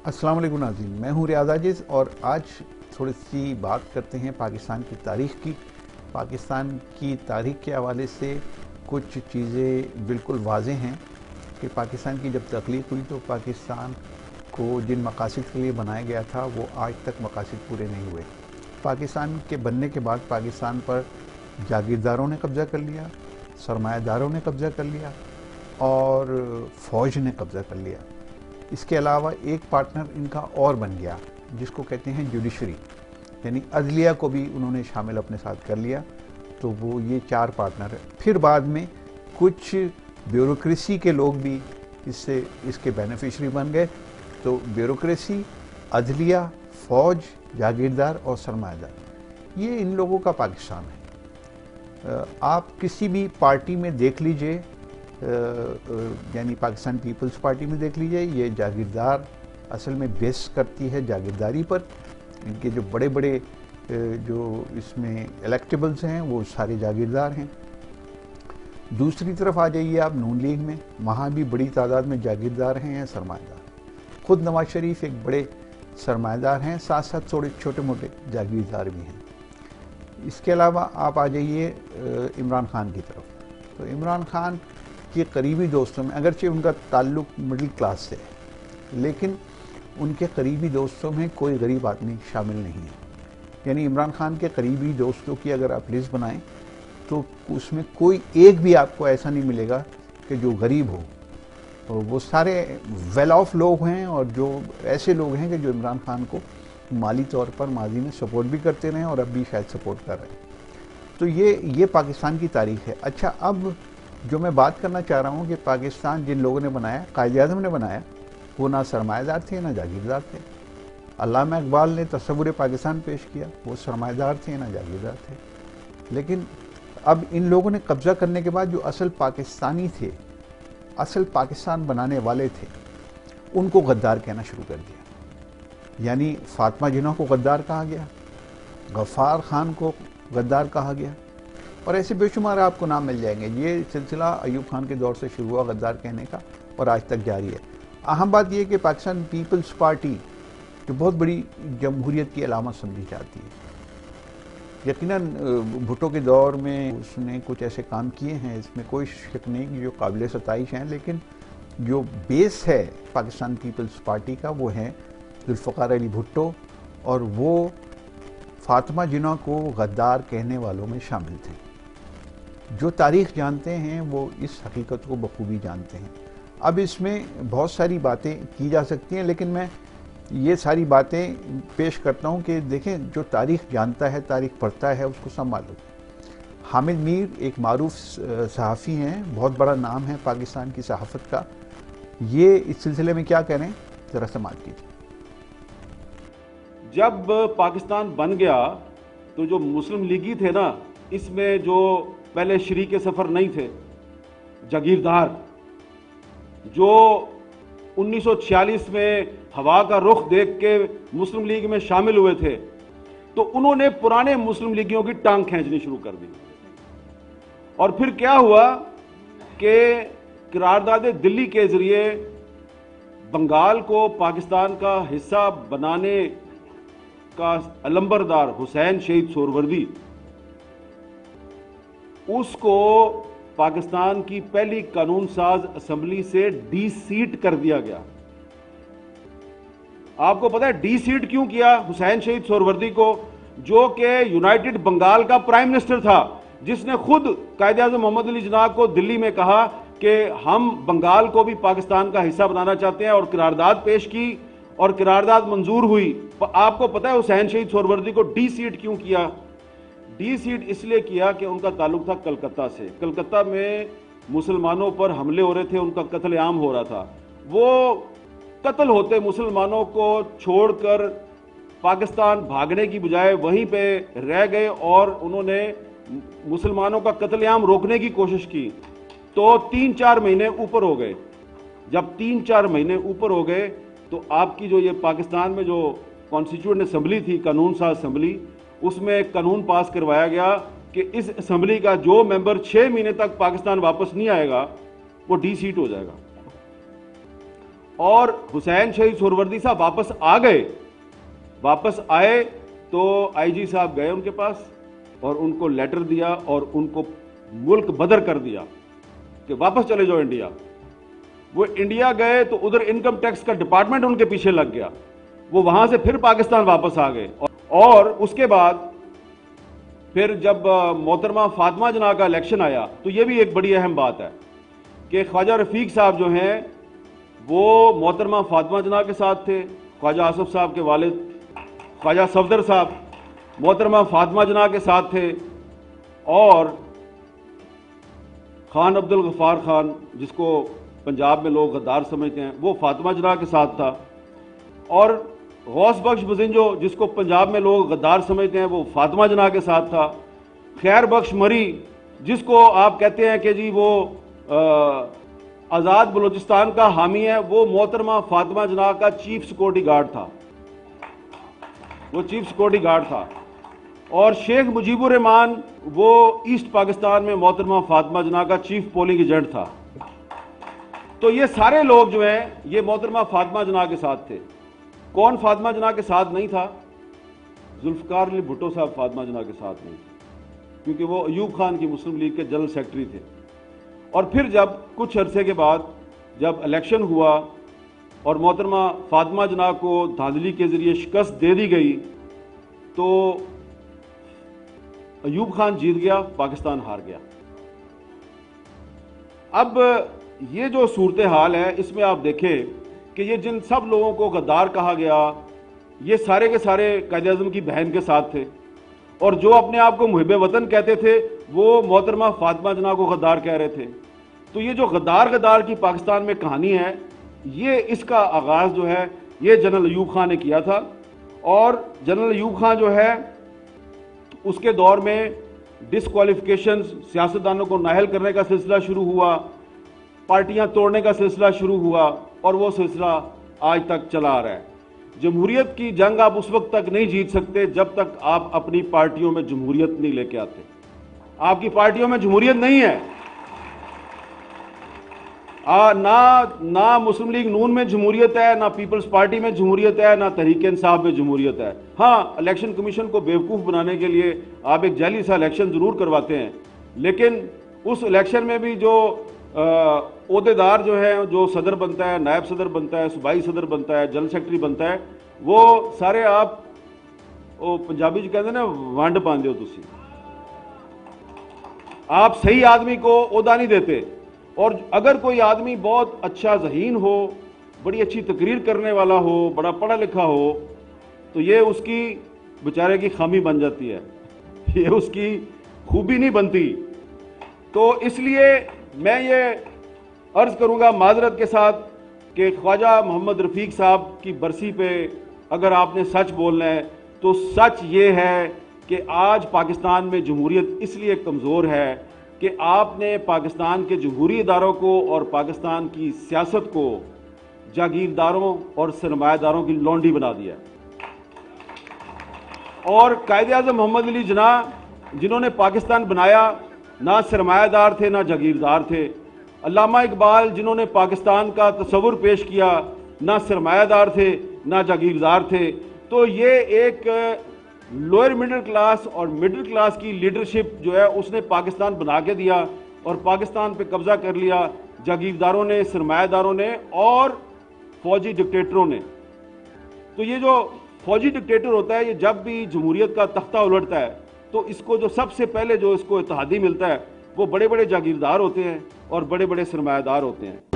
अस्सलाम वालेकुम नाज़रीन, मैं हूँ रियाज़ आजिज़ और आज थोड़ी सी बात करते हैं पाकिस्तान की तारीख़ की। पाकिस्तान की तारीख़ के हवाले से कुछ चीज़ें बिल्कुल वाज़ेह हैं कि पाकिस्तान की जब तख्लीक हुई तो पाकिस्तान को जिन मकासद के लिए बनाया गया था वो आज तक मकासद पूरे नहीं हुए। पाकिस्तान के बनने के बाद पाकिस्तान पर जागीरदारों ने कब्ज़ा कर लिया, सरमायादारों ने कब्ज़ा कर लिया और फ़ौज ने कब्ज़ा कर लिया। इसके अलावा एक पार्टनर इनका और बन गया जिसको कहते हैं जुडिशरी, यानी अदलिया को भी उन्होंने शामिल अपने साथ कर लिया। तो वो ये चार पार्टनर है। फिर बाद में कुछ ब्यूरोक्रेसी के लोग भी इसके बेनिफिशरी बन गए। तो ब्यूरोक्रेसी, अदलिया, फ़ौज, जागीरदार और सरमायादार, ये इन लोगों का पाकिस्तान है। आप किसी भी पार्टी में देख लीजिए, यानी पाकिस्तान पीपल्स पार्टी में देख लीजिए, ये जागीरदार असल में बेस करती है जागीरदारी पर। इनके जो बड़े बड़े जो इसमें इलेक्टेबल्स हैं वो सारे जागीरदार हैं। दूसरी तरफ आ जाइए आप नून लीग में, वहाँ भी बड़ी तादाद में जागीरदार हैं या सरमायादार। खुद नवाज शरीफ एक बड़े सरमायादार हैं, साथ साथ थोड़े छोटे मोटे जागीरदार भी हैं। इसके अलावा आप आ जाइए इमरान खान की तरफ। तो इमरान खान के करीबी दोस्तों में, अगरचे उनका ताल्लुक मिडिल क्लास से है, लेकिन उनके करीबी दोस्तों में कोई गरीब आदमी शामिल नहीं है। यानी इमरान खान के करीबी दोस्तों की अगर आप लिस्ट बनाएं तो उसमें कोई एक भी आपको ऐसा नहीं मिलेगा कि जो गरीब हो। तो वो सारे वेल ऑफ लोग हैं और जो ऐसे लोग हैं कि जो इमरान खान को माली तौर पर माजी में सपोर्ट भी करते रहे और अब भी शायद सपोर्ट कर रहे हैं। तो ये पाकिस्तान की तारीख है। अच्छा, अब जो मैं बात करना चाह रहा हूँ कि पाकिस्तान जिन लोगों ने बनाया, कायद-ए-आज़म ने बनाया, वो ना सरमायादार थे ना जागीरदार थे। अल्लामा इकबाल ने तस्वुर पाकिस्तान पेश किया, वो सरमायादार थे ना जागीरदार थे। लेकिन अब इन लोगों ने कब्ज़ा करने के बाद जो असल पाकिस्तानी थे, असल पाकिस्तान बनाने वाले थे, उनको गद्दार कहना शुरू कर दिया। यानी फातिमा जिन्ना को गद्दार कहा गया, गफ्फार खान को गद्दार कहा गया और ऐसे बेशुमार आपको नाम मिल जाएंगे। ये सिलसिला अयूब खान के दौर से शुरू हुआ गद्दार कहने का और आज तक जारी है। अहम बात यह कि पाकिस्तान पीपल्स पार्टी जो बहुत बड़ी जमहूरियत की अलामत समझी जाती है, यकीनन भुट्टो के दौर में उसने कुछ ऐसे काम किए हैं, इसमें कोई शक नहीं कि जो काबिल सताइश हैं, लेकिन जो बेस है पाकिस्तान पीपल्स पार्टी का वो है जुल्फ़िकार अली भुट्टो और वो फातिमा जिन्ना को गद्दार कहने वालों में शामिल थे। जो तारीख़ जानते हैं वो इस हकीकत को बखूबी जानते हैं। अब इसमें बहुत सारी बातें की जा सकती हैं, लेकिन मैं ये सारी बातें पेश करता हूँ कि देखें, जो तारीख़ जानता है, तारीख़ पढ़ता है, उसको सब मालूम। हामिद मीर एक मारूफ सहाफ़ी हैं, बहुत बड़ा नाम है पाकिस्तान की सहाफ़त का। ये इस सिलसिले में क्या कह रहे हैं, ज़रा समाअत कीजिए। जब पाकिस्तान बन गया तो जो मुस्लिम लीगी थे ना, इसमें जो पहले शरीक सफ़र नहीं थे, जागीरदार, जो 1946 में हवा का रुख देख के मुस्लिम लीग में शामिल हुए थे, तो उन्होंने पुराने मुस्लिम लीगियों की टांग खींचनी शुरू कर दी। और फिर क्या हुआ कि करारदाद दिल्ली के जरिए बंगाल को पाकिस्तान का हिस्सा बनाने का अलंबरदार हुसैन शहीद सोहरवर्दी, उसको पाकिस्तान की पहली कानून साज असेंबली से डी सीट कर दिया गया। आपको पता है डी सीट क्यों किया हुसैन शहीद सोहरवर्दी को, जो कि यूनाइटेड बंगाल का प्राइम मिनिस्टर था, जिसने खुद कायद-ए-आज़म मोहम्मद अली जिन्ना को दिल्ली में कहा कि हम बंगाल को भी पाकिस्तान का हिस्सा बनाना चाहते हैं, और करारदाद पेश की और करारदाद मंजूर हुई। आपको पता है हुसैन शहीद सोहरवर्दी को डी सीट क्यों किया? डी सीट इसलिए किया कि उनका ताल्लुक था कलकत्ता से। कलकत्ता में मुसलमानों पर हमले हो रहे थे, उनका कत्लेआम हो रहा था। वो कत्ल होते मुसलमानों को छोड़कर पाकिस्तान भागने की बजाय वहीं पे रह गए और उन्होंने मुसलमानों का कत्लेआम रोकने की कोशिश की। तो 3-4 महीने ऊपर हो गए। जब 3-4 महीने ऊपर हो गए तो आपकी जो ये पाकिस्तान में जो कॉन्स्टिट्यूएंट असेंबली थी, कानून साज असेंबली, उसमें कानून पास करवाया गया कि इस असेंबली का जो मेंबर 6 महीने तक पाकिस्तान वापस नहीं आएगा वो डी सीट हो जाएगा। اور حسین شہید سہروردی صاحب واپس آئے تو آئی جی صاحب گئے ان کے پاس اور ان کو لیٹر دیا اور ان کو ملک بدر کر دیا کہ واپس چلے جاؤ انڈیا۔ وہ انڈیا گئے تو ادھر انکم ٹیکس کا ڈپارٹمنٹ ان کے پیچھے لگ گیا، وہ وہاں سے پھر پاکستان واپس آ گئے۔ اور اس کے بعد پھر جب محترمہ فاطمہ جناح کا الیکشن آیا تو یہ بھی ایک بڑی اہم بات ہے کہ خواجہ رفیق صاحب جو ہیں وہ محترمہ فاطمہ جناح کے ساتھ تھے، خواجہ آصف صاحب کے والد خواجہ صفدر صاحب محترمہ فاطمہ جناح کے ساتھ تھے، اور خان عبد الغفار خان جس کو پنجاب میں لوگ غدار سمجھتے ہیں وہ فاطمہ جناح کے ساتھ تھا، اور غوث بخش بزنجو جس کو پنجاب میں لوگ غدار سمجھتے ہیں وہ فاطمہ جناح کے ساتھ تھا، خیر بخش مری جس کو آپ کہتے ہیں کہ جی وہ آزاد بلوچستان کا حامی ہے، وہ محترمہ فاطمہ جناح کا چیف سیکورٹی گارڈ تھا، اور شیخ مجیب الرحمان وہ ایسٹ پاکستان میں محترمہ فاطمہ جناح کا چیف پولنگ ایجنٹ تھا۔ تو یہ سارے لوگ جو ہیں یہ محترمہ فاطمہ جناح کے ساتھ تھے۔ کون فاطمہ جناح کے ساتھ نہیں تھا؟ ذوالفقار علی بھٹو صاحب فاطمہ جناح کے ساتھ نہیں تھے، کیونکہ وہ ایوب خان کی مسلم لیگ کے جنرل سیکرٹری تھے۔ اور پھر جب کچھ عرصے کے بعد جب الیکشن ہوا اور محترمہ فاطمہ جناح کو دھاندلی کے ذریعے شکست دے دی گئی تو ایوب خان جیت گیا، پاکستان ہار گیا۔ اب یہ جو صورتحال ہے اس میں آپ دیکھیں کہ یہ جن سب لوگوں کو غدار کہا گیا یہ سارے کے سارے قائد اعظم کی بہن کے ساتھ تھے، اور جو اپنے آپ کو محب وطن کہتے تھے وہ محترمہ فاطمہ جناح کو غدار کہہ رہے تھے۔ تو یہ جو غدار کی پاکستان میں کہانی ہے یہ اس کا آغاز جو ہے یہ جنرل ایوب خان نے کیا تھا، اور جنرل ایوب خان جو ہے اس کے دور میں ڈسکوالیفیکیشن، سیاستدانوں کو نااہل کرنے کا سلسلہ شروع ہوا، پارٹیاں توڑنے کا سلسلہ شروع ہوا، اور وہ سلسلہ آج تک چلا آ رہا ہے۔ جمہوریت کی جنگ آپ اس وقت تک نہیں جیت سکتے جب تک آپ اپنی پارٹیوں میں جمہوریت نہیں لے کے آتے۔ آپ کی پارٹیوں میں جمہوریت نہیں ہے، نہ مسلم لیگ نون میں جمہوریت ہے، نہ پیپلز پارٹی میں جمہوریت ہے، نہ تحریک انصاف میں جمہوریت ہے۔ ہاں، الیکشن کمیشن کو بیوقوف بنانے کے لیے آپ ایک جعلی سا الیکشن ضرور کرواتے ہیں، لیکن اس الیکشن میں بھی جو عہدیدار جو ہے، جو صدر بنتا ہے، نائب صدر بنتا ہے، صوبائی صدر بنتا ہے، جنرل سیکرٹری بنتا ہے، وہ سارے آپ پنجابی جو کہتے ہیں نا وانڈ پاندے ہو تسی، آپ صحیح آدمی کو عہدہ نہیں دیتے۔ اور اگر کوئی آدمی بہت اچھا ذہین ہو، بڑی اچھی تقریر کرنے والا ہو، بڑا پڑھا لکھا ہو، تو یہ اس کی بیچارے کی خامی بن جاتی ہے، یہ اس کی خوبی نہیں بنتی۔ تو اس لیے میں یہ عرض کروں گا معذرت کے ساتھ کہ خواجہ محمد رفیق صاحب کی برسی پہ اگر آپ نے سچ بولنا ہے تو سچ یہ ہے کہ آج پاکستان میں جمہوریت اس لیے کمزور ہے کہ آپ نے پاکستان کے جمہوری اداروں کو اور پاکستان کی سیاست کو جاگیرداروں اور سرمایہ داروں کی لونڈی بنا دیا ہے۔ اور قائد اعظم محمد علی جناح جنہوں نے پاکستان بنایا نہ سرمایہ دار تھے نہ جاگیردار تھے، علامہ اقبال جنہوں نے پاکستان کا تصور پیش کیا نہ سرمایہ دار تھے نہ جاگیردار تھے۔ تو یہ ایک لوئر مڈل کلاس اور مڈل کلاس کی لیڈرشپ جو ہے اس نے پاکستان بنا کے دیا اور پاکستان پہ قبضہ کر لیا جاگیرداروں نے، سرمایہ داروں نے اور فوجی ڈکٹیٹروں نے۔ تو یہ جو فوجی ڈکٹیٹر ہوتا ہے یہ جب بھی جمہوریت کا تختہ الٹتا ہے تو اس کو جو سب سے پہلے جو اس کو اتحادی ملتا ہے وہ بڑے بڑے جاگیردار ہوتے ہیں اور بڑے بڑے سرمایہ دار ہوتے ہیں۔